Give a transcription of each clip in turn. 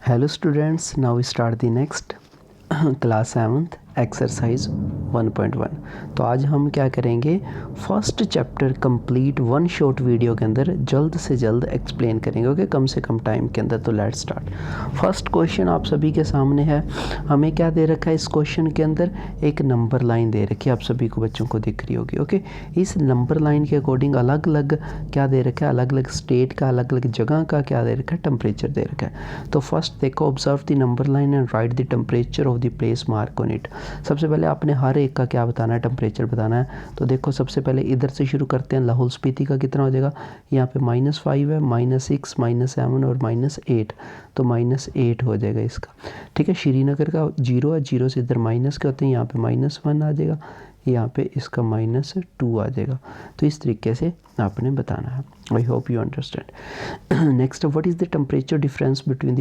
Hello students, now we start the next class 7th exercise 1.1। तो आज हम क्या करेंगे, first chapter complete one short video के अंदर जल्द से जल्द एक्सप्लेन करेंगे, ओके, कम से कम टाइम के अंदर। तो लेट्स स्टार्ट। फर्स्ट क्वेश्चन आप सभी के सामने है। हमें क्या दे रखा है इस क्वेश्चन के अंदर, एक नंबर लाइन दे रखी है, आप सभी को बच्चों को दिख रही होगी, ओके। इस नंबर लाइन के अकॉर्डिंग अलग अलग क्या दे रखा है, अलग अलग स्टेट का, अलग अलग जगह का क्या दे रखा है, टेम्परेचर दे रखा है। तो फर्स्ट देखो, observe the number line and right the temperature of the place mark on it. सबसे पहले आपने हर एक का क्या बताना है, टेम्परेचर बताना है। तो देखो सबसे पहले इधर से शुरू करते हैं। लाहौल स्पीति का कितना हो जाएगा, यहाँ पे -5 है, -6, -7 और -8, तो -8 हो जाएगा इसका, ठीक है। श्रीनगर का 0 है, 0 से इधर माइनस के होते हैं, यहाँ पे -1 आ जाएगा, यहाँ पे इसका -2 आ जाएगा। तो इस तरीके से आपने बताना है। आई hope you understand. Next, what is the temperature difference between the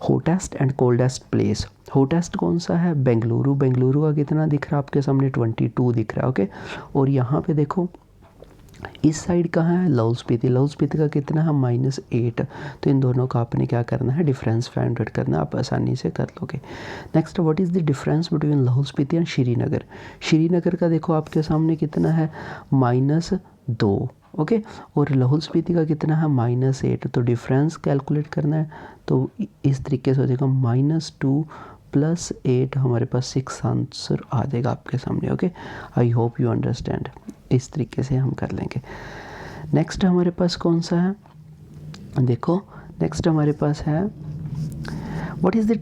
hottest and coldest place. Hottest कौन सा है, बेंगलुरु। बेंगलुरु का कितना दिख रहा है आपके सामने, 22 दिख रहा है, ओके। और यहाँ पे देखो इस साइड कहाँ है, लाहौल स्पीति। लाहौल स्पीति का कितना है, -8। तो इन दोनों का आपने क्या करना है, डिफरेंस फाइंड आउट करना, आप आसानी से कर लोगे। Next, what is the difference between Lahaul Spiti and Srinagar. Srinagar का देखो आपके सामने कितना है, -2, ओके। और लाहौल स्पीति का कितना है, -8। तो डिफरेंस कैलकुलेट करना है, तो इस तरीके से हो जाएगा, -2 + 8, हमारे पास 6 आंसर आ जाएगा आपके सामने, okay. I hope you understand. इस तरीके से हम कर लेंगे। नेक्स्ट हमारे पास कौन सा है, देखो नेक्स्ट हमारे पास है, व्हाट इज़ द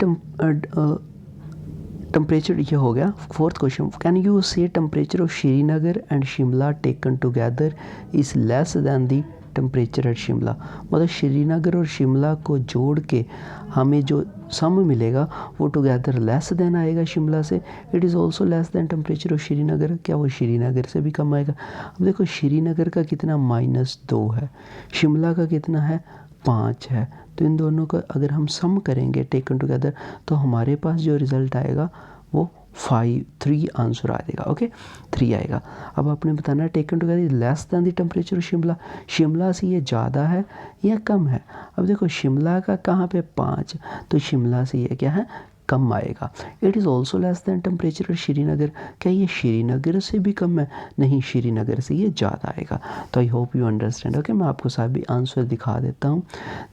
टेम्परेचर, ये हो गया फोर्थ क्वेश्चन। कैन यू से temperature of Srinagar and Shimla taken together is less than the temperature at Shimla. मतलब श्रीनगर और शिमला को जोड़ के हमें जो सम मिलेगा वो टुगेदर लेस देन आएगा शिमला से। It is also less than temperature of Srinagar, क्या वो श्रीनगर से भी कम आएगा। अब देखो श्रीनगर का कितना -2 है, शिमला का कितना है, 5 है। तो इन दोनों का अगर हम सम करेंगे टेकन टुगेदर, तो हमारे पास जो रिज़ल्ट आएगा वो 3 आंसर आ जाएगा, ओके, 3 आएगा। अब आपने बताना है taken together less than the temperature Shimla. Shimla से ये ज़्यादा है या कम है। अब देखो शिमला का कहाँ पे 5, तो शिमला से ये क्या है, कम आएगा। It is also less than temperature Srinagar, क्या ये श्रीनगर से भी कम है, नहीं, श्रीनगर से ये ज़्यादा आएगा। तो I hope you understand, okay. मैं आपको सभी आंसर दिखा देता हूँ।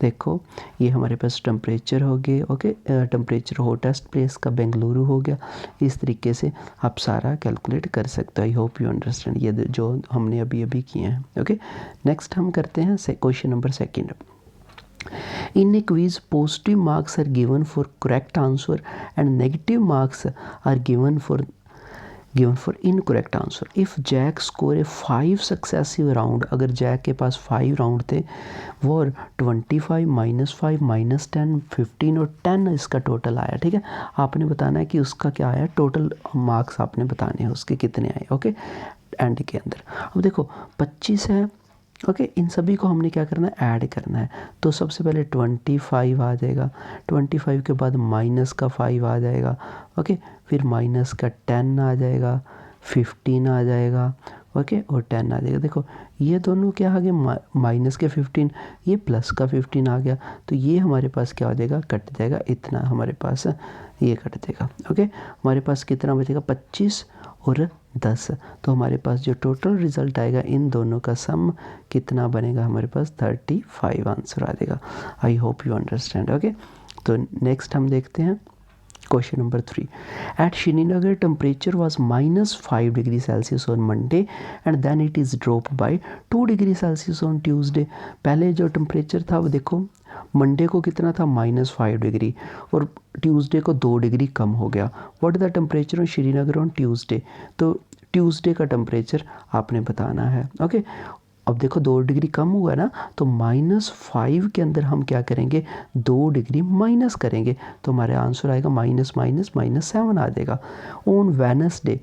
देखो ये हमारे पास टेम्परेचर हो गए, ओके। टेम्परेचर हॉटेस्ट प्लेस का बेंगलुरु हो गया। इस तरीके से आप सारा कैलकुलेट कर सकते हो। आई होप यू अंडरस्टैंड, ये जो हमने अभी किए हैं, ओके। नेक्स्ट हम करते हैं question number 2। In a quiz, positive marks are given for correct answer and negative marks are given for incorrect answer. If Jack score a 5 successive round, अगर जैक के पास 5 राउंड थे, वो 25, -5, -10, 15 और 10 इसका टोटल आया, ठीक है। आपने बताना है कि उसका क्या आया, टोटल मार्क्स आपने बताने हैं उसके कितने आए, ओके, एंड के अंदर। अब देखो 25 है, ओके। इन सभी को हमने क्या करना है, ऐड करना है। तो सबसे पहले 25 आ जाएगा, 25 के बाद -5 आ जाएगा, ओके। फिर -10 आ जाएगा, 15 आ जाएगा, ओके, और 10 आ जाएगा। देखो ये दोनों क्या आ गए, -15, ये +15 आ गया। तो ये हमारे पास क्या हो जाएगा, कट जाएगा, इतना हमारे पास ये कट जाएगा, ओके। हमारे पास कितना बचेगा, 25 और 10। तो हमारे पास जो टोटल रिज़ल्ट आएगा इन दोनों का सम कितना बनेगा, हमारे पास 35 आंसर आ जाएगा। I hope you understand, okay. तो नेक्स्ट हम देखते हैं question number 3। At Srinagar temperature was -5 degree Celsius on Monday and then it is drop by 2 degree Celsius on Tuesday. पहले जो टेम्परेचर था वो देखो मंडे को कितना था, -5 डिग्री, और ट्यूसडे को 2 डिग्री कम हो गया। What the temperature on Srinagar on Tuesday. तो ट्यूसडे का टेम्परेचर आपने बताना है, ओके। अब देखो 2 डिग्री कम हुआ ना, तो -5 के अंदर हम क्या करेंगे, 2 डिग्री माइनस करेंगे, तो हमारे आंसर आएगा -7 आ जाएगा। ऑन वेडनेसडे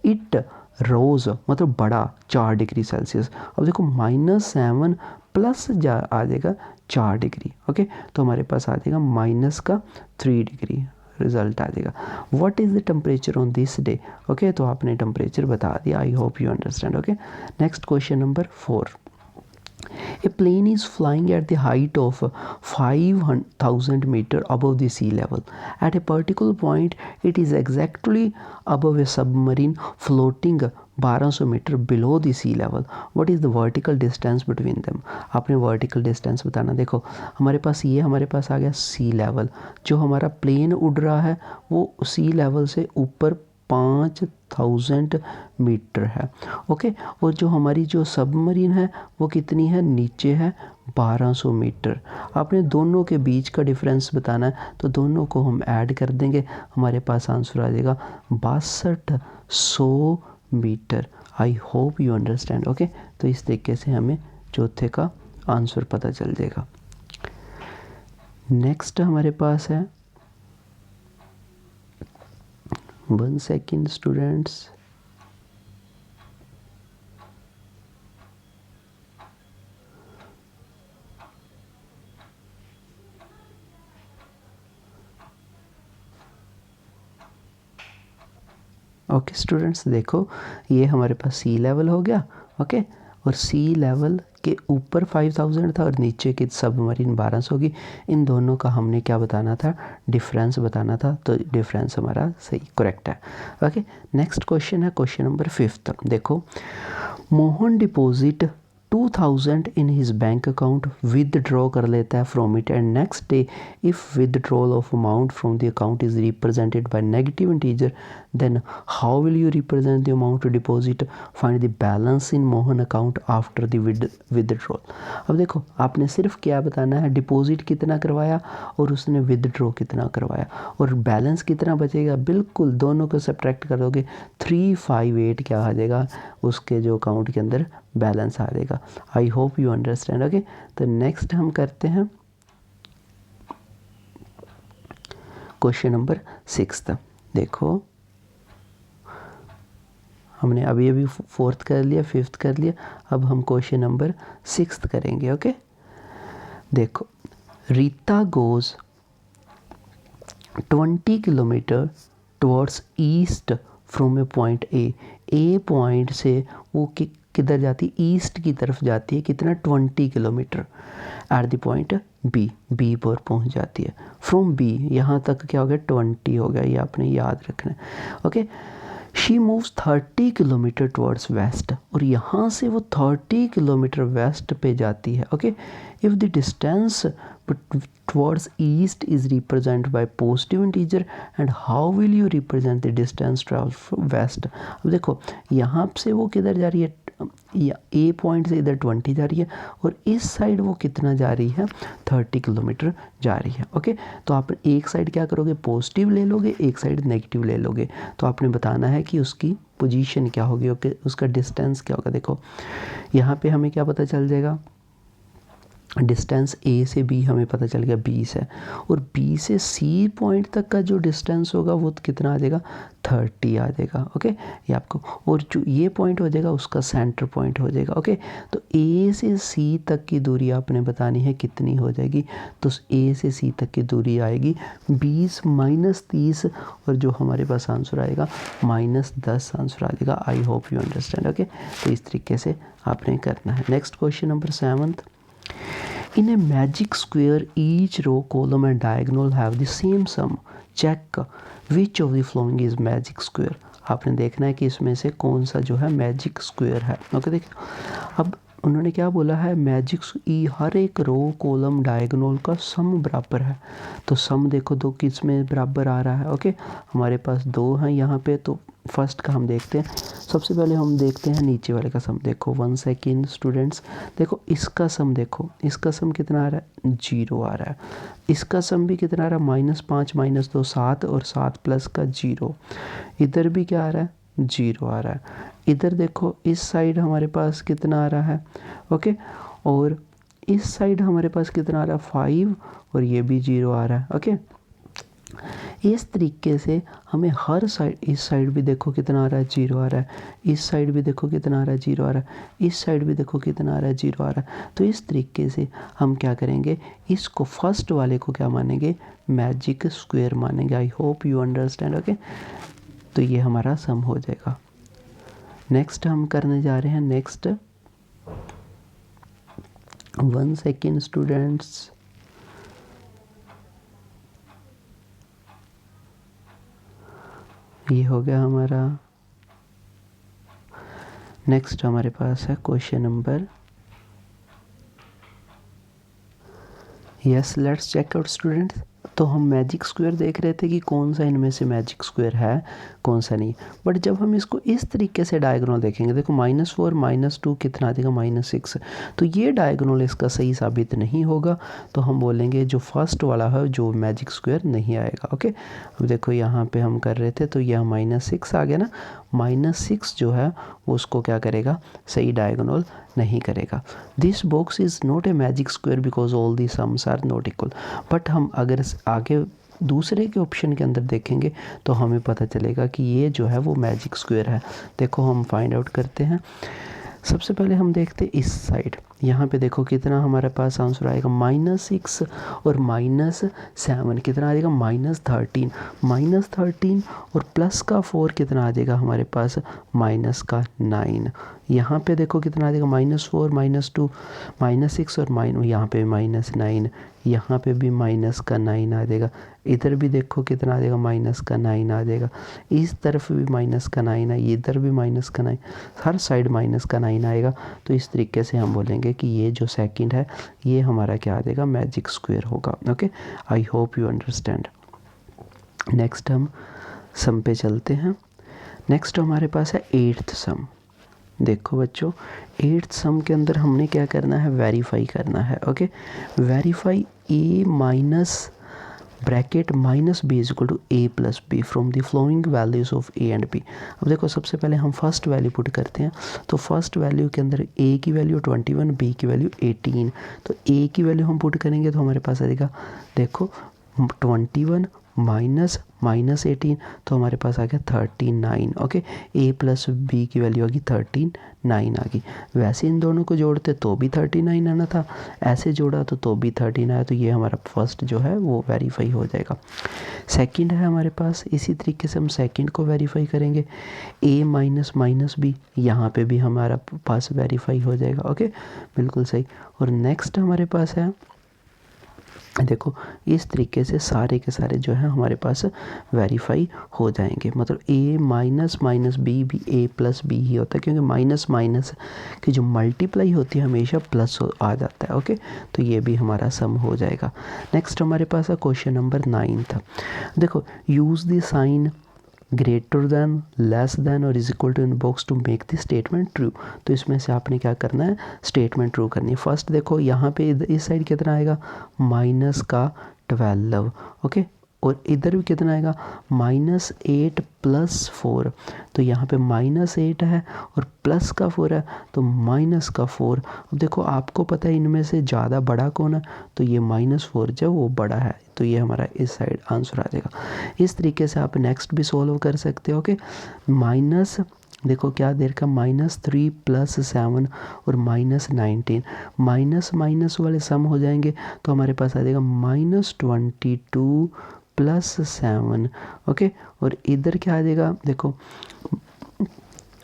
इट रोज़, मतलब बड़ा 4 डिग्री सेल्सियस। अब देखो -7 प्लस आ जाएगा 4 डिग्री, ओके। तो हमारे पास आ जाएगा -3 डिग्री रिजल्ट आ जाएगा। What is the temperature on this day, okay. तो आपने टेम्परेचर बता दिया। आई hope you understand, okay. Next question number 4। A plane is flying at the height of 5,000 meter above the sea level. At a particular point, it is exactly above a submarine floating 1200 metre below the sea level. What is the vertical distance between them. आपने vertical distance बताना. देखो हमारे पास ये हमारे पास आ गया सी level. जो हमारा plane उड़ रहा है वो सी लेवल से ऊपर 5000 मीटर है. ओके. और जो हमारी जो सबमरीन है वो कितनी है, नीचे है 1200 मीटर. आपने दोनों के बीच का डिफरेंस बताना है तो दोनों को हम ऐड कर देंगे. हमारे पास आंसर आ जाएगा 6200 metre. I hope you understand. Okay. तो इस तरीके से हमें चौथे का आंसर पता चल जाएगा. नेक्स्ट हमारे पास है 1 सेकेंड स्टूडेंट्स. ओके स्टूडेंट्स, देखो ये हमारे पास सी लेवल हो गया. ओके. और सी लेवल के ऊपर 5000 था और नीचे की सबमरीन 1200 होगी. इन दोनों का हमने क्या बताना था, डिफरेंस बताना था. तो डिफरेंस हमारा सही करेक्ट है. ओके. नेक्स्ट क्वेश्चन है क्वेश्चन नंबर 5. देखो Mohan deposit 2000 in his bank account, withdraw कर लेता है from it and next day if withdrawal of amount from the account is represented by negative integer, then how will you represent the amount to deposit. Find the balance in Mohan account after the withdrawal. अब देखो आपने सिर्फ क्या बताना है, deposit कितना करवाया और उसने विदड्रॉ कितना करवाया और बैलेंस कितना बचेगा. बिल्कुल दोनों को सब्ट्रैक्ट कर दोगे 358 क्या आ जाएगा, उसके जो अकाउंट के अंदर बैलेंस आ जाएगा. I hope you understand. Okay. तो नेक्स्ट हम करते हैं क्वेश्चन नंबर 6. देखो हमने अभी अभी 4th कर लिया, 5th कर लिया. अब हम क्वेश्चन नंबर 6th करेंगे. ओके. देखो Rita goes 20 kilometre towards east from A point A. A point से वो किधर जाती है, ईस्ट की तरफ जाती है. कितना, 20 kilometre. At the point B, B पर पहुंच जाती है. फ्रॉम बी यहाँ तक क्या हो गया, 20 हो गया. ये आपने याद रखना है. Okay. She moves 30 kilometre towards waste. और यहाँ से वो 30 किलोमीटर वेस्ट पे जाती है. Okay. If the distance towards east is represented by positive integer and how will you represent the distance traveled from west. अब देखो यहाँ से वो किधर जा रही है, ए पॉइंट से इधर 20 जा रही है और इस साइड वो कितना जा रही है, 30 किलोमीटर जा रही है. ओके. तो आप एक साइड क्या करोगे, पॉजिटिव ले लोगे, एक साइड नेगेटिव ले लोगे. तो आपने बताना है कि उसकी पोजीशन क्या होगी. ओके. उसका डिस्टेंस क्या होगा. देखो यहाँ पे हमें क्या पता चल जाएगा, डिस्टेंस ए से बी हमें पता चल गया 20 है. और बी से सी पॉइंट तक का जो डिस्टेंस होगा वो कितना आ जाएगा, 30 आ जाएगा. ओके. ये आपको, और जो ये पॉइंट हो जाएगा उसका सेंटर पॉइंट हो जाएगा. ओके. तो ए से सी तक की दूरी आपने बतानी है कितनी हो जाएगी. तो ए से सी तक की दूरी आएगी 20 माइनस 30 और जो हमारे पास आंसर आएगा -10 आंसर आ जाएगा. I hope you understand. Okay. तो इस तरीके से आपने करना है. Next question number 7. In a magic square, each row, column and diagonal have the same sum. Check which of the following is magic square. आपने देखना है कि इसमें से कौन सा जो है मैजिक स्क्वायर है. ओके. देखिए अब उन्होंने क्या बोला है, मैजिक हर एक रो कॉलम डायगोनल का सम बराबर है. तो सम देखो दो किस में बराबर आ रहा है. ओके. हमारे पास 2 हैं यहाँ पे. तो फर्स्ट का हम देखते हैं. सबसे पहले हम देखते हैं नीचे वाले का सम. देखो 1 सेकेंड स्टूडेंट्स. देखो इसका सम, देखो इसका सम कितना आ रहा है, 0 आ रहा है. इसका सम भी कितना आ रहा है, -5 - 2 7 और 7 प्लस का 0. इधर भी क्या आ रहा है, 0 आ रहा है. इधर देखो इस साइड हमारे पास कितना आ रहा है. ओके. और इस साइड हमारे पास कितना आ रहा है, 5 और ये भी 0 आ रहा है. ओके. इस तरीके से हमें हर साइड, इस साइड भी देखो कितना आ रहा है, 0 आ रहा है. इस साइड भी देखो कितना आ रहा है, 0 आ रहा है. इस साइड भी देखो कितना आ रहा है, 0 आ रहा है. तो इस तरीके से हम क्या करेंगे, इसको फर्स्ट वाले को क्या मानेंगे, मैजिक स्क्वायर मानेंगे. आई होप यू अंडरस्टैंड. ओके. तो ये हमारा सम हो जाएगा. नेक्स्ट हम करने जा रहे हैं नेक्स्ट 1 सेकेंड स्टूडेंट्स। ये हो गया हमारा। नेक्स्ट हमारे पास है question number, yes let's check out students. तो हम मैजिक स्क्वायर देख रहे थे कि कौन सा इनमें से मैजिक स्क्वायर है, कौन सा नहीं। बट जब हम इसको इस तरीके से डायगोनल देखेंगे, देखो -4 -2 कितना आ जाएगा -6, तो ये डायगोनल इसका सही साबित नहीं होगा। तो हम बोलेंगे जो फर्स्ट वाला है जो मैजिक स्क्वायर नहीं आएगा। ओके, अब देखो यहाँ पे हम कर रहे थे तो यह -6 आ गया ना, -6 जो है वो उसको क्या करेगा, सही डायगोनल नहीं करेगा। This box is not a magic square because all the sums are not equal. But हम अगर आगे दूसरे के ऑप्शन के अंदर देखेंगे तो हमें पता चलेगा कि ये जो है वो मैजिक स्क्वायर है। देखो हम फाइंड आउट करते हैं। सबसे पहले हम देखते हैं इस साइड, यहाँ पे देखो कितना हमारे पास आंसर आएगा, -6 और -7 कितना आ जाएगा, -13। -13 और प्लस का 4 कितना आ जाएगा हमारे पास, -9। यहाँ पे देखो कितना आ जाएगा, -4 -2 -6 और यहाँ पे -9, यहाँ पे भी -9 आ जाएगा। इधर भी देखो कितना आ जाएगा, -9 आ जाएगा। इस तरफ भी -9 है, इधर भी -9, हर साइड -9 आएगा। तो इस तरीके से हम बोलेंगे कि ये जो सेकंड है ये हमारा क्या आ जाएगा, मैजिक स्क्वायर होगा। Okay, I hope you understand. Next हम सम पे चलते हैं। नेक्स्ट हमारे पास है 8th सम। देखो बच्चों, 8th सम के अंदर हमने क्या करना है, वेरीफाई करना है। Okay, verify a minus bracket -b is equal to a plus b from the following values of a and b। अब देखो सबसे पहले हम फर्स्ट वैल्यू पुट करते हैं। तो फर्स्ट वैल्यू के अंदर a की वैल्यू 21, b की वैल्यू 18। तो a की वैल्यू हम पुट करेंगे तो हमारे पास आएगा, देखो 21 माइनस -18, तो हमारे पास आ गया 39। ओके, a प्लस बी की वैल्यू आ गई 39 आ गई। वैसे इन दोनों को जोड़ते तो भी 39 आना था, ऐसे जोड़ा तो भी 13 आया। तो ये हमारा फर्स्ट जो है वो वेरीफाई हो जाएगा। सेकंड है हमारे पास, इसी तरीके से हम सेकंड को वेरीफाई करेंगे, a माइनस b, यहाँ पे भी हमारा पास वेरीफाई हो जाएगा। ओके, बिल्कुल सही। और नेक्स्ट हमारे पास है, देखो इस तरीके से सारे के सारे जो है हमारे पास वेरीफाई हो जाएंगे। मतलब a माइनस बी भी a प्लस बी ही होता है, क्योंकि माइनस माइनस की जो मल्टीप्लाई होती है हमेशा प्लस आ जाता है। ओके, तो ये भी हमारा सम हो जाएगा। नेक्स्ट हमारे पास है क्वेश्चन नंबर 9 था। देखो, use the sign greater than, less than और is equal to in box to make the statement true. तो इसमें से आपने क्या करना है, स्टेटमेंट ट्रू करनी है। फर्स्ट देखो यहाँ पे इस साइड कितना आएगा, -12। ओके, और इधर भी कितना आएगा, -8 + 4। तो यहाँ पे -8 है और प्लस का 4 है, तो -4। अब देखो आपको पता है इनमें से ज़्यादा बड़ा कौन है, तो ये -4 जो वो बड़ा है, तो ये हमारा इस साइड आंसर आ जाएगा। इस तरीके से आप नेक्स्ट भी सॉल्व कर सकते हो। ओके, माइनस देखो क्या देर का, -3 + 7 और -19, माइनस माइनस वाले सम हो जाएंगे तो हमारे पास आ जाएगा -22 + 7। ओके, और इधर क्या आ जाएगा, देखो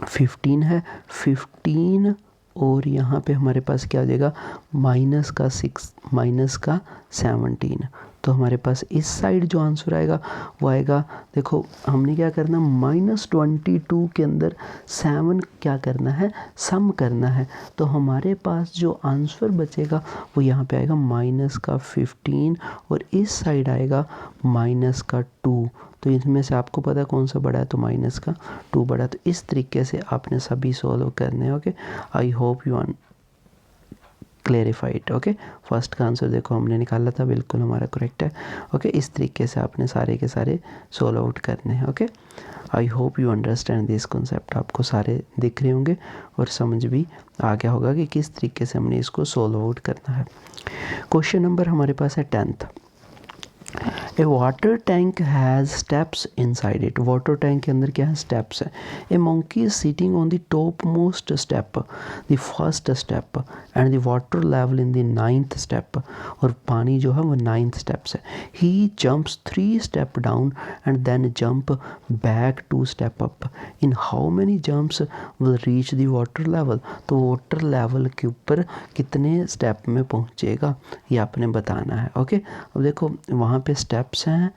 15 है, 15 और यहाँ पे हमारे पास क्या आ जाएगा, -6 -17। तो हमारे पास इस साइड जो आंसर आएगा वो आएगा, देखो हमने क्या करना, -22 के अंदर 7 क्या करना है, सम करना है। तो हमारे पास जो आंसर बचेगा वो यहाँ पे आएगा -15 और इस साइड आएगा -2। तो इसमें से आपको पता है कौन सा बड़ा है, तो -2 बड़ा। तो इस तरीके से आपने सभी सॉल्व करने हैं। Okay, I hope you clarified. Okay, first का आंसर देखो हमने निकाला था, बिल्कुल हमारा करेक्ट है। ओके, इस तरीके से आपने सारे के सारे सॉल्व आउट करने हैं। Okay, I hope you understand this concept. आपको सारे दिख रहे होंगे और समझ भी आ गया होगा कि किस तरीके से हमने इसको सॉल्व आउट करना है। क्वेश्चन नंबर हमारे पास है 10th। A water tank has steps inside it, water tank के अंदर क्या है, स्टेप्स है। A monkey is sitting on the top most step, the first step, and the water level in the 9th step, और पानी जो है वो 9th स्टेप से। He jumps 3 step down and then jump back 2 step up, in how many jumps will reach the water level, तो water level के ऊपर कितने स्टेप में पहुंचेगा ये आपने बताना है। ओके, अब देखो वहाँ पे स्टेप्स हैं,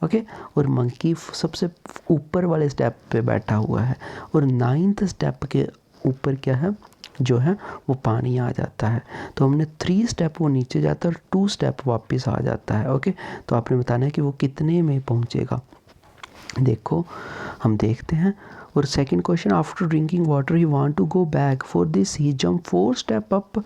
ओके, और मंकी सबसे ऊपर वाले स्टेप पे बैठा हुआ है, और 9th स्टेप के ऊपर क्या है, जो है वो पानी आ जाता है। तो हमने 3 स्टेप वो नीचे जाता है और 2 स्टेप वापस आ जाता है। ओके, तो आपने बताना है कि वो कितने में पहुँचेगा। देखो हम देखते हैं। और second question, after drinking water he want to go back, for this he jump 4 step up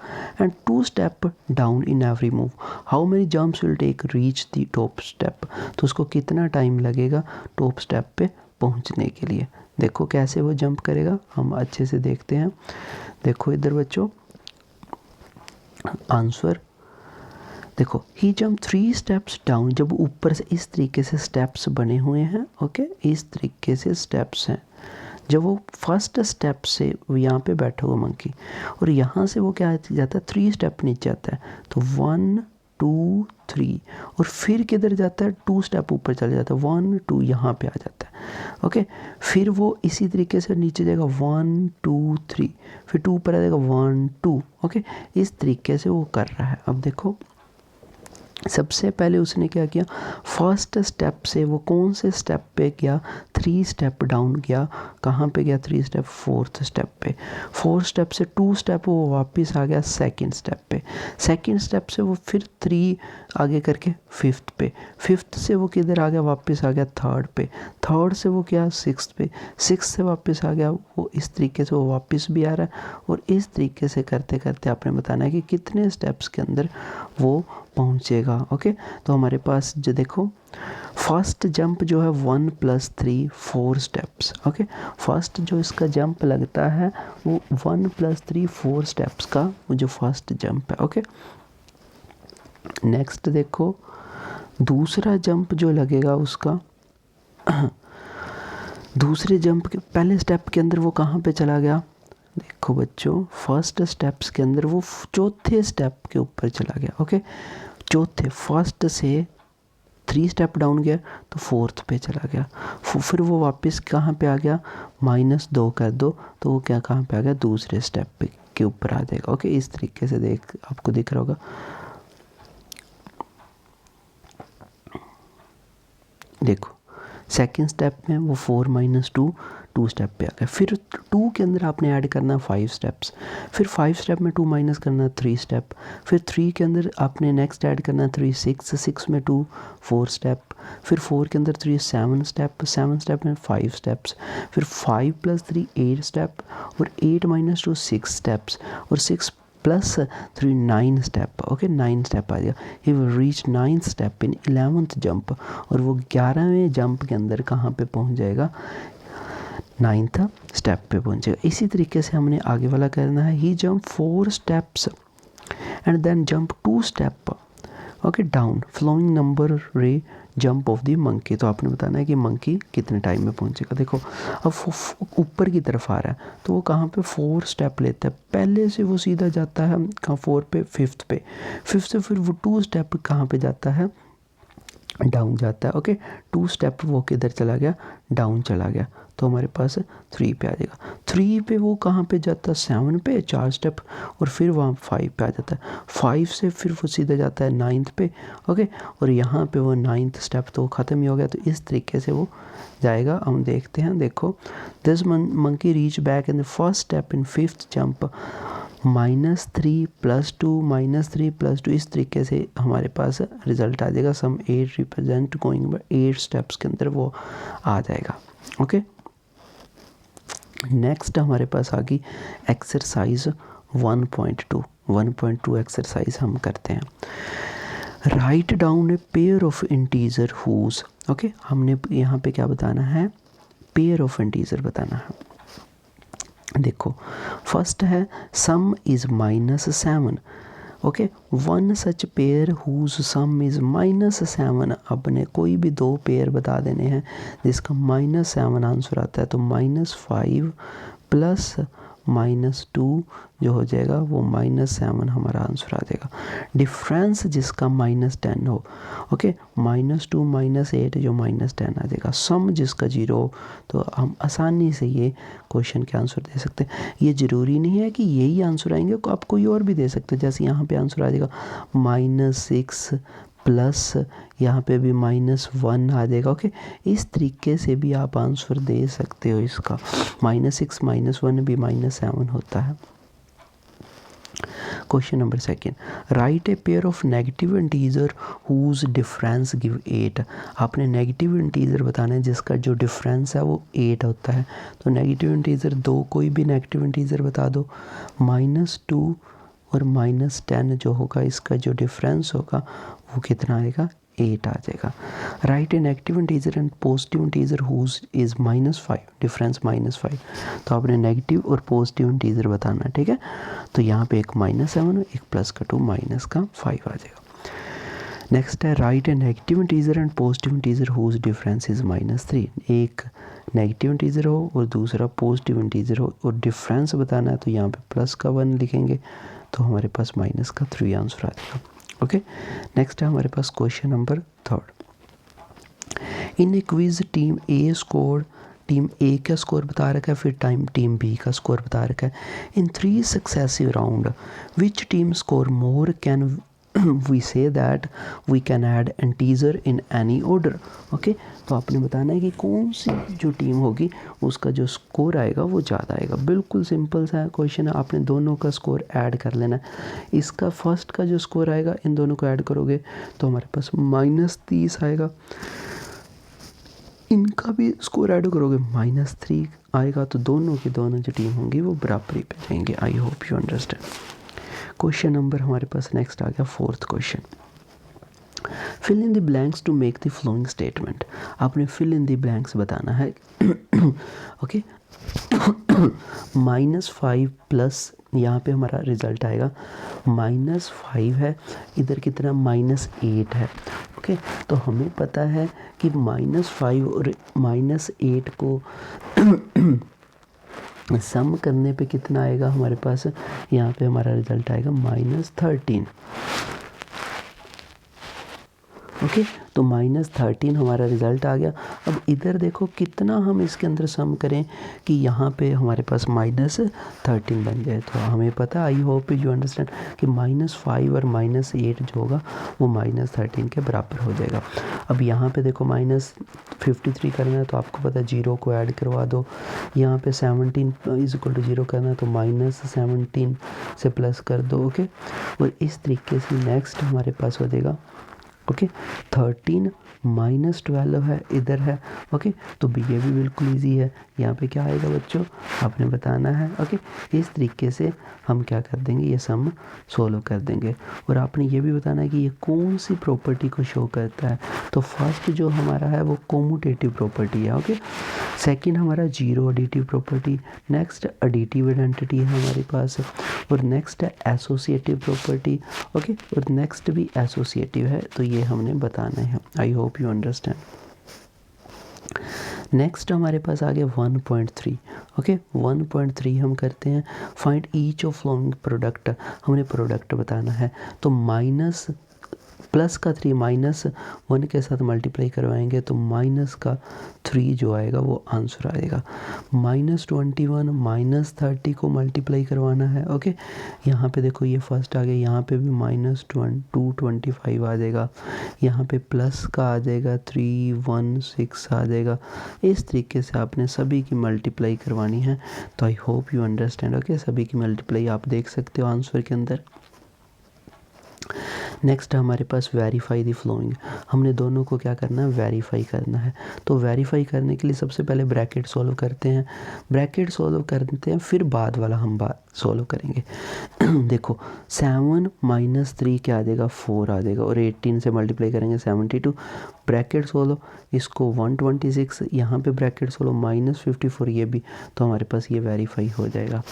and 2 step down in every move, how many jumps will take reach the top step, तो उसको कितना time लगेगा top step पे पहुंचने के लिए। देखो कैसे वो जंप करेगा, हम अच्छे से देखते हैं। देखो इधर बच्चों आंसर देखो, ही जंप 3 स्टेप्स डाउन, जब ऊपर से इस तरीके से स्टेप्स बने हुए हैं, ओके, इस तरीके से स्टेप्स हैं, जब वो फर्स्ट स्टेप से वो यहाँ पे बैठा हुआ मंकी, और यहाँ से वो क्या जाता है, 3 स्टेप नीचे आता है, तो 1 2 3, और फिर किधर जाता है, 2 स्टेप ऊपर चले जाता है, 1 2 यहाँ पे आ जाता है। ओके, फिर वो इसी तरीके से नीचे जाएगा 1 2 3, फिर 2 ऊपर आ जाएगा 1 2। ओके, इस तरीके से वो कर रहा है। अब देखो सबसे पहले उसने क्या किया, फर्स्ट स्टेप से वो कौन से स्टेप पे गया, 3 स्टेप डाउन गया, कहाँ पे गया, 3 स्टेप, 4th स्टेप पे। 4 स्टेप से 2 स्टेप वो वापस आ गया 2nd स्टेप पे। 2nd स्टेप से वो फिर 3 आगे करके 5th पे। 5th से वो किधर आ गया, वापस आ गया 3rd पे। 3rd से वो क्या, 6th पे। 6th से वापस आ गया, वो इस तरीके से वो वापस भी आ रहा है, और इस तरीके से करते करते आपने बताना है कि कितने स्टेप्स के अंदर वो पहुंचेगा। ओके, तो हमारे पास जो देखो फर्स्ट जंप जो है 1 + 3 4 स्टेप्स। ओके, फर्स्ट जो इसका जंप लगता है वो 1 + 3 4 स्टेप्स का वो जो फर्स्ट जंप है। ओके, नेक्स्ट देखो दूसरा जंप जो लगेगा उसका दूसरे जंप के पहले स्टेप के अंदर वो कहाँ पे चला गया, देखो बच्चों फर्स्ट स्टेप्स के अंदर वो 4थे स्टेप के ऊपर चला गया। ओके, चौथे, फर्स्ट से 3 स्टेप डाउन गया तो 4th पे चला गया, फिर वो वापस कहाँ पे आ गया, -2 कर दो तो वो क्या कहाँ पे आ गया, दूसरे स्टेप पे के ऊपर आ जाएगा। ओके, इस तरीके से आपको दिख रहा होगा। देखो सेकंड स्टेप में वो 4 - 2 2 स्टेप पे आ गया, फिर 2 के अंदर आपने ऐड करना 5 स्टेप्स, फिर 5 स्टेप में 2 माइनस करना 3 स्टेप, फिर 3 के अंदर आपने नेक्स्ट ऐड करना 3 6 में 2 4 स्टेप, फिर 4 के अंदर 3 7 स्टेप, 7 स्टेप में 5 स्टेप्स, फिर 5 + 3 8 स्टेप, और 8 - 2 6 स्टेप्स, और 6 + 3 9 स्टेप। ओके, 9 स्टेप आ गया। He will reach 9th step in 11th jump, और वो 11वें जंप के अंदर कहाँ पे पहुँच जाएगा, 9th स्टेप पे पहुँचेगा। इसी तरीके से हमने आगे वाला करना है। He jump 4 steps and then jump 2 step, okay, down flowing number ray jump off the monkey, तो आपने बताना है कि मंकी कितने टाइम में पहुंचेगा। देखो अब ऊपर की तरफ आ रहा है तो वो कहाँ पे 4 स्टेप लेता है, पहले से वो सीधा जाता है कहाँ 4 पे 5th पे, 5th से फिर वो 2 स्टेप कहाँ पे जाता है, डाउन जाता है। ओके, 2 स्टेप वो किधर चला गया, डाउन चला गया, तो हमारे पास 3 पे आ जाएगा। 3 पे वो कहाँ पे जाता है, 7 पे 4 स्टेप, और फिर वहाँ 5 पे आ जाता है। 5 से फिर वो सीधा जाता है 9th पे। ओके, और यहाँ पे वो 9th स्टेप तो ख़त्म ही हो गया, तो इस तरीके से वो जाएगा। हम देखते हैं, देखो this monkey reach back in the first step in 5th jump -3 + 2 -3 + 2, इस तरीके से हमारे पास रिजल्ट आ जाएगा। सम 8 रिप्रेजेंट गोइंग बाय 8 स्टेप्स के अंदर वो आ जाएगा। ओके, नेक्स्ट हमारे पास आ गई एक्सरसाइज 1.2 एक्सरसाइज हम करते हैं। Write down a pair of integer whose. Okay, हमने यहाँ पे क्या बताना है, पेयर ऑफ इंटीजर बताना है। देखो फर्स्ट है sum is -7, okay, one such pair whose sum is -7। आपने कोई भी दो पेयर बता देने हैं जिसका -7 आंसर आता है, तो -5 प्लस -2 जो हो जाएगा वो -7 हमारा आंसर आ जाएगा। डिफरेंस जिसका -10 हो, ओके, -2 -8 जो -10 आ जाएगा। सम जिसका 0 हो, तो हम आसानी से ये क्वेश्चन के आंसर दे सकते हैं। ये ज़रूरी नहीं है कि यही आंसर आएंगे, आप कोई और भी दे सकते हैं। जैसे यहाँ पे आंसर आ जाएगा -6 प्लस यहाँ पे भी -1 आ जाएगा। ओके, इस तरीके से भी आप आंसर दे सकते हो इसका। -6 -1 भी -7 होता है। Question number 2, write a pair of negative integer whose difference give 8। आपने नेगेटिव इंटीजर बताना है जिसका जो डिफरेंस है वो 8 होता है। तो नेगेटिव इंटीजर दो कोई भी नेगेटिव इंटीजर बता दो। -2 और -10 जो होगा, इसका जो डिफरेंस होगा वो कितना आएगा, 8 आ जाएगा। Write a negative integer and positive integer whose is -5, difference -5। तो आपने नेगेटिव और पॉजिटिव इंटीजर बताना है, ठीक है। तो यहाँ पे एक -7 एक प्लस का 2 माइनस का 5 आ जाएगा। नेक्स्ट है write a negative integer and positive integer whose difference is -3। एक नेगेटिव इंटीजर हो और दूसरा पॉजिटिव इंटीजर हो और डिफरेंस बताना है, तो यहाँ पे प्लस का 1 लिखेंगे, तो हमारे पास माइनस का 3 आंसर आ जाएगा। ओके, नेक्स्ट है हमारे पास क्वेश्चन नंबर 3। इन ए क्विज टीम ए का स्कोर बता रखा है, फिर टीम बी का स्कोर बता रखा है। In 3 successive round which team score more can we say that we can add integer in any order. Okay, तो आपने बताना है कि कौन सी जो टीम होगी उसका जो स्कोर आएगा वो ज़्यादा आएगा। बिल्कुल सिंपल सा क्वेश्चन है, आपने दोनों का स्कोर ऐड कर लेना है। इसका फर्स्ट का जो स्कोर आएगा, इन दोनों को ऐड करोगे तो हमारे पास -30 आएगा। इनका भी स्कोर ऐड करोगे -3 आएगा। तो दोनों की दोनों जो टीम होंगी वो बराबरी पे जाएंगे। I hope you understand. Question number हमारे पास नेक्स्ट आ गया 4th question. Fill in the blanks to make the following statement. आपने फिल इन द ब्लैंक्स बताना है। ओके, -5 प्लस यहाँ पे हमारा रिजल्ट आएगा -5 है, इधर कितना -8 है। ओके, तो हमें पता है कि -5 और -8 को सम करने पे कितना आएगा हमारे पास, यहाँ पे हमारा रिजल्ट आएगा -13। ओके, तो -13 हमारा रिज़ल्ट आ गया। अब इधर देखो कितना हम इसके अंदर सम करें कि यहाँ पे हमारे पास -13 बन जाए। तो हमें पता, आई होप यू अंडरस्टैंड, कि -5 और -8 जो होगा वो -13 के बराबर हो जाएगा। अब यहाँ पे देखो -53 करना है, तो आपको पता है 0 को ऐड करवा दो। यहाँ पे 17 = 0 करना है, तो -17 से प्लस कर दो। ओके, और इस तरीके से नेक्स्ट हमारे पास हो जाएगा। ओके, 13 -12 है, इधर है। ओके, तो ये भी बिल्कुल ईजी है। यहाँ पे क्या आएगा बच्चों, आपने बताना है। ओके, इस तरीके से हम क्या कर देंगे, ये सम सोल्व कर देंगे। और आपने ये भी बताना है कि ये कौन सी प्रॉपर्टी को शो करता है। तो फर्स्ट जो हमारा है वो कोमूटेटिव प्रॉपर्टी है। ओके, सेकंड हमारा zero additive property, next additive identity है हमारे पास, और नेक्स्ट है एसोसिएटिव प्रॉपर्टी। ओके, और नेक्स्ट भी एसोसिएटिव है। तो ये हमने बताना है। आई होप यू अंडरस्टैंड। नेक्स्ट हमारे पास आ गया 1.3। ओके, 1.3 हम करते हैं। Find each of following product. हमने प्रोडक्ट बताना है, तो प्लस का 3 -1 के साथ मल्टीप्लाई करवाएंगे, तो -3 जो आएगा वो आंसर आएगा। -21 -30 को मल्टीप्लाई करवाना है। ओके, यहाँ पे देखो ये फर्स्ट आ गया, यहाँ पे भी -225 आ जाएगा, यहाँ पे प्लस का आ जाएगा 316 आ जाएगा। इस तरीके से आपने सभी की मल्टीप्लाई करवानी है। तो I hope you understand. Okay, सभी की मल्टीप्लाई आप देख सकते हो आंसर के अंदर। नेक्स्ट हमारे पास वेरीफाई द फ्लोइंग। हमने दोनों को क्या करना है, वेरीफाई करना है। तो वेरीफाई करने के लिए सबसे पहले ब्रैकेट सॉल्व करते हैं। ब्रैकेट सॉल्व करते हैं, फिर बाद वाला हम बात सॉल्व करेंगे। देखो 7 - 3 क्या आ जाएगा, 4 आ जाएगा, और 18 से मल्टीप्लाई करेंगे 72। ब्रैकेट सोलो, इसको 126, यहाँ पे ब्रैकेट सोलो -54, ये भी। तो हमारे पास ये वेरीफाई हो जाएगा।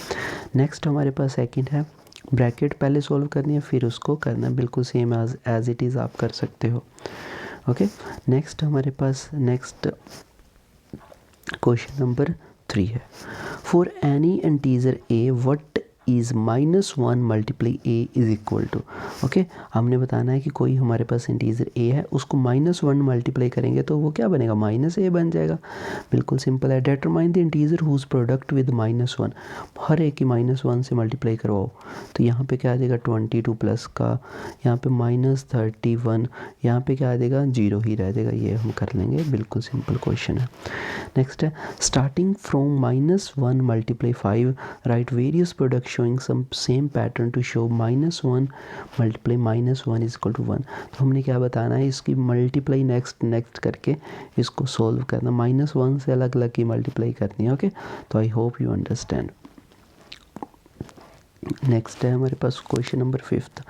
नेक्स्ट हमारे पास सेकंड है ब्रैकेट पहले सॉल्व करनी है फिर उसको करना है, बिल्कुल सेम एज इट इज़ आप कर सकते हो। ओके, नेक्स्ट हमारे पास नेक्स्ट क्वेश्चन नंबर 3 है। For any integer a what is -1 multiply a is equal to. Okay, हमने बताना है कि कोई हमारे पास इंटीजर ए है, उसको -1 मल्टीप्लाई करेंगे तो वो क्या बनेगा, -a बन जाएगा। बिल्कुल सिंपल है। Determine the integer whose product with -1, हर एक की -1 से मल्टीप्लाई करवाओ। तो यहाँ पे क्या आ जाएगा 22 प्लस का, यहाँ पे -31, यहाँ पे क्या आ जाएगा 0 ही रह जाएगा। ये हम कर लेंगे, बिल्कुल सिंपल क्वेश्चन है। नेक्स्ट है starting from -1 multiply 5 right various product showing some same pattern to show -1 multiply -1 is equal to 1। तो हमने क्या बताना है, इसकी मल्टीप्लाई नेक्स्ट करके इसको सोल्व करना, -1 से अलग अलग की मल्टीप्लाई करनी है। ओके, तो I hope you understand. Next है हमारे पास question number 5,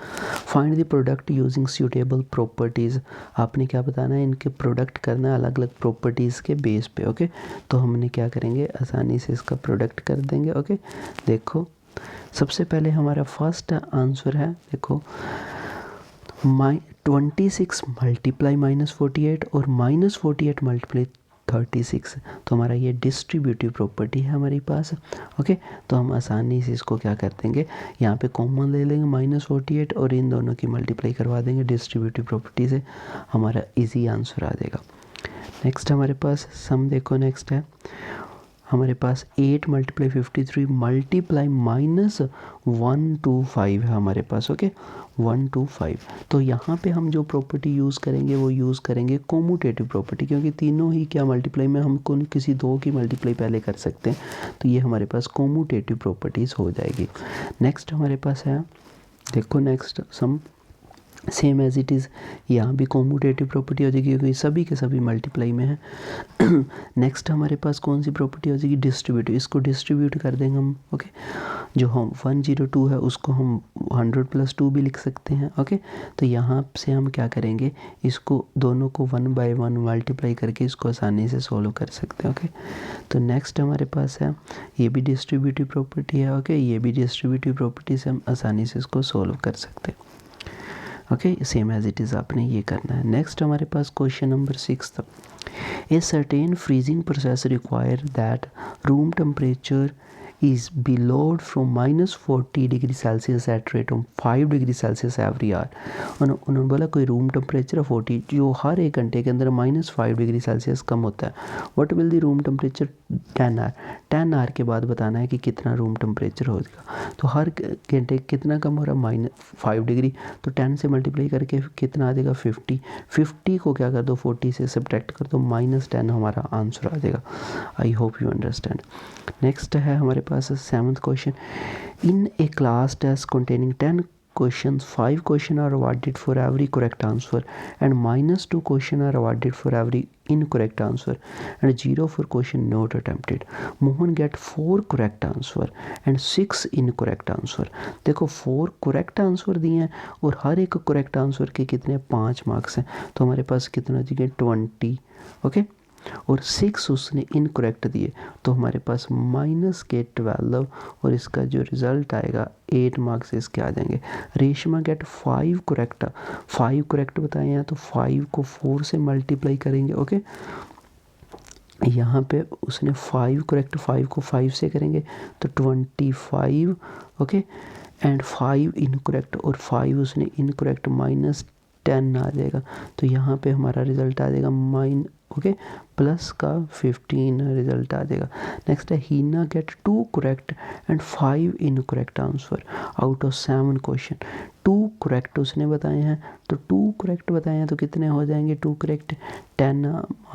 find the product using suitable properties. आपने क्या बताना है, इनके प्रोडक्ट करना है अलग अलग प्रॉपर्टीज़ के बेस पे। ओके, तो हमने क्या करेंगे, आसानी से इसका प्रोडक्ट कर देंगे। ओके, देखो सबसे पहले हमारा फर्स्ट आंसर है, देखो 26 मल्टीप्लाई -48 और -48 मल्टीप्लाई 36। तो हमारा ये डिस्ट्रीब्यूटिव प्रॉपर्टी है हमारे पास। ओके, तो हम आसानी से इसको क्या कर देंगे, यहाँ पे कॉमन ले लेंगे -48 और इन दोनों की मल्टीप्लाई करवा देंगे डिस्ट्रीब्यूटिव प्रॉपर्टी से, हमारा इजी आंसर आ जाएगा। नेक्स्ट हमारे पास सम देखो, नेक्स्ट है हमारे पास 8 मल्टीप्लाई 53 मल्टीप्लाई -125 है हमारे पास। ओके, 125। तो यहाँ पे हम जो प्रॉपर्टी यूज़ करेंगे वो यूज़ करेंगे कोमूटेटिव प्रॉपर्टी, क्योंकि तीनों ही क्या मल्टीप्लाई में हम किसी दो की मल्टीप्लाई पहले कर सकते हैं, तो ये हमारे पास कोमूटेटिव प्रॉपर्टीज़ हो जाएगी। नेक्स्ट हमारे पास है, देखो next some same as it is, यहाँ भी कोमूटेटिव प्रॉपर्टी हो जाएगी क्योंकि सभी के सभी मल्टीप्लाई में है। नेक्स्ट हमारे पास कौन सी प्रॉपर्टी हो जाएगी, डिस्ट्रीब्यूटिव। इसको डिस्ट्रीब्यूट कर देंगे हम। ओके, जो हम 102 है उसको हम 100 + 2 भी लिख सकते हैं। ओके, तो यहाँ से हम क्या करेंगे, इसको दोनों को 1 बाय 1 मल्टीप्लाई करके इसको आसानी से सोल्व कर सकते हैं। ओके, तो नेक्स्ट हमारे पास है, ये भी डिस्ट्रीब्यूटिव प्रॉपर्टी है। ओके, ये भी डिस्ट्रीब्यूटिव प्रॉपर्टी से हम आसानी से इसको सोल्व कर सकते हैं। Okay, same as it is आपने ये करना है। नेक्स्ट हमारे पास question number 6, a certain freezing process require that room temperature is below from -40 degree Celsius at rate of 5 degree Celsius every hour. उन्होंने बोला कोई रूम टेम्परेचर 40 जो हर एक घंटे के अंदर -5 डिग्री सेल्सियस कम होता है। What will the room temperature 10 hour, 10 hour के बाद बताना है कि कितना रूम टेम्परेचर होगा। तो हर घंटे कितना कम हो रहा है, -5 डिग्री, तो 10 से मल्टीप्लाई करके कितना आ जाएगा 50। 50 को क्या कर दो 40 से सब्ट्रैक्ट कर दो, -10 हमारा आंसर आ जाएगा। I hope you understand. Next है हमारे पास 7th question, in A class test containing 10 questions 5 questions are awarded for every correct answer and -2 questions are awarded for every incorrect answer and 0 for question not attempted. Mohan get 4 correct answer and 6 incorrect answer। देखो 4 correct answer दिए हैं और हर एक correct answer के कितने 5 marks हैं, तो हमारे पास कितना दिए 20। ओके, और 6 उसने इनकरेक्ट दिए, तो हमारे पास -12 और इसका जो रिज़ल्ट आएगा 8 मार्क्स इसके आ जाएंगे। रेशमा गेट 5 करेक्ट बताए हैं, तो 5 को 4 से मल्टीप्लाई करेंगे। ओके, यहाँ पे उसने 5 करेक्ट, 5 को 5 से करेंगे तो 25। ओके, एंड 5 इनकरेक्ट और 5 उसने इनकरेक्ट -10 आ जाएगा, तो यहाँ पे हमारा रिज़ल्ट आ जाएगा ओके प्लस का 15 रिजल्ट आ जाएगा। नेक्स्ट है Heena get 2 correct and 5 incorrect answer out of 7 question. 2 correct उसने बताए हैं, तो 2 करेक्ट बताए हैं तो कितने हो जाएंगे 2 करेक्ट 10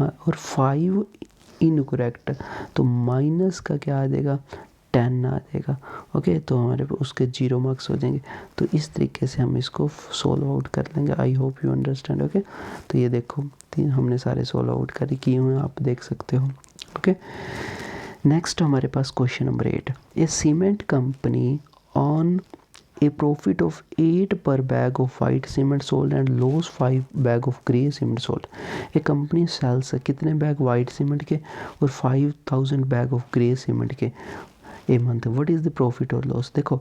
और 5 इनकरेक्ट, तो माइनस का क्या आ जाएगा 10 आ जाएगा। ओके, तो हमारे उसके 0 मार्क्स हो जाएंगे। तो इस तरीके से हम इसको सोल्व आउट कर लेंगे। आई होप यू अंडरस्टैंड। ओके, तो ये देखो हमने सारे सोल्व आउट किए हुए हैं, आप देख सकते हो। ओके, नेक्स्ट हमारे पास question number 8, a cement company on a profit of 8 per bag of white cement sold and loss 5 bag of grey cement sold। एक कंपनी सेल्स कितने बैग वाइट सीमेंट के और 5000 बैग ऑफ ग्रे सीमेंट के। A month. What is the profit और loss? देखो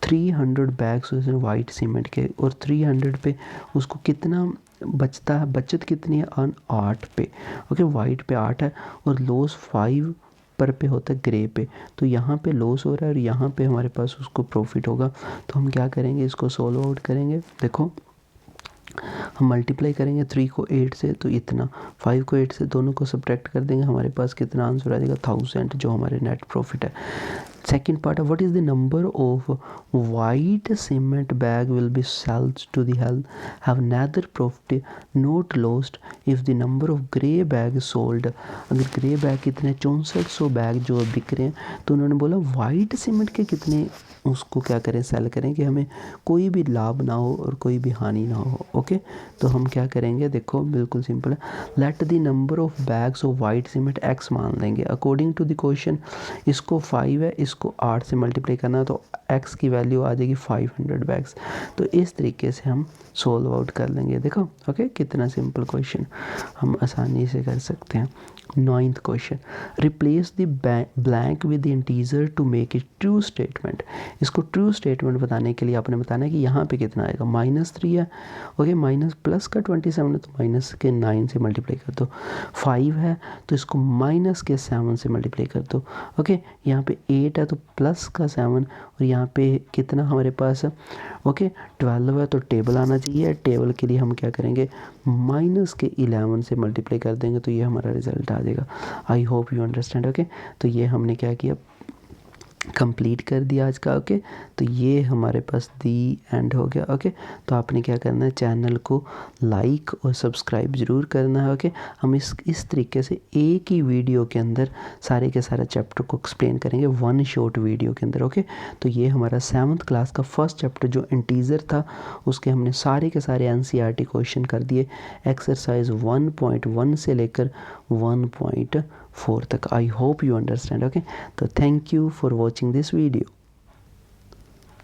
300 bags उसने white cement के, और 300 पे उसको कितना बचता है, बचत कितनी है ऑन 8 पे। ओके, वाइट पे 8 है और लॉस 5 पे होता है ग्रे पे। तो यहाँ पे लॉस हो रहा है और यहाँ पे हमारे पास उसको प्रॉफिट होगा। तो हम क्या करेंगे, इसको सोल्व आउट करेंगे। देखो हम मल्टीप्लाई करेंगे 3 को 8 से तो इतना, 5 को 8 से दोनों को सब्ट्रैक्ट कर देंगे, हमारे पास कितना आंसर आ जाएगा 1000, जो हमारे नेट प्रॉफिट है। सेकेंड पार्ट है, what is the number of white cement bag will be sold to the health have neither profit not lost if the number of grey bag sold. अगर grey bag कितने 6400 bag जो बिक रहे हैं, तो उन्होंने बोला वाइट सीमेंट के कितने उसको क्या करें, सेल करें कि हमें कोई भी लाभ ना हो और कोई भी हानि ना हो। ओके, तो हम क्या करेंगे, देखो बिल्कुल सिंपल है, let the number of bags of white cement x मान लेंगे अकॉर्डिंग टू द क्वेश्चन। इसको 5 है, इसको 8 से मल्टीप्लाई करना है, तो x की वैल्यू आ जाएगी 500 बैग्स। तो इस तरीके से हम सोल्व आउट कर लेंगे। देखो ओके, कितना सिंपल क्वेश्चन हम आसानी से कर सकते हैं। 9th question, replace the blank with integer to make it true statement. इसको ट्रू स्टेटमेंट बताने के लिए आपने बताना है कि यहाँ पे कितना आएगा, -3 है। ओके, माइनस प्लस का 27 है तो माइनस के 9 से मल्टीप्लाई कर दो। 5 है तो इसको माइनस के 7 से मल्टीप्लाई कर दो। ओके, यहाँ पे 8 है तो प्लस का 7, और यहाँ पे कितना हमारे पास है, ओके 12 है तो टेबल आना चाहिए। टेबल के लिए हम क्या करेंगे, माइनस के 11 से मल्टीप्लाई कर देंगे, तो ये हमारा रिजल्ट आ जाएगा। I hope you understand. Okay, तो ये हमने क्या किया, कंप्लीट कर दिया आज का। ओके, तो ये हमारे पास दी एंड हो गया। ओके, तो आपने क्या करना है, चैनल को लाइक और सब्सक्राइब ज़रूर करना है। ओके, हम इस तरीके से एक ही वीडियो के अंदर सारे के सारे चैप्टर को एक्सप्लेन करेंगे, वन शॉर्ट वीडियो के अंदर। ओके, तो ये हमारा 7th क्लास का फर्स्ट चैप्टर जो इंटीजर था, उसके हमने सारे के सारे NCERT क्वेश्चन कर दिए, एक्सरसाइज 1.1 से लेकर 1.4 तक। I hope you understand. Okay, तो thank you for watching this video.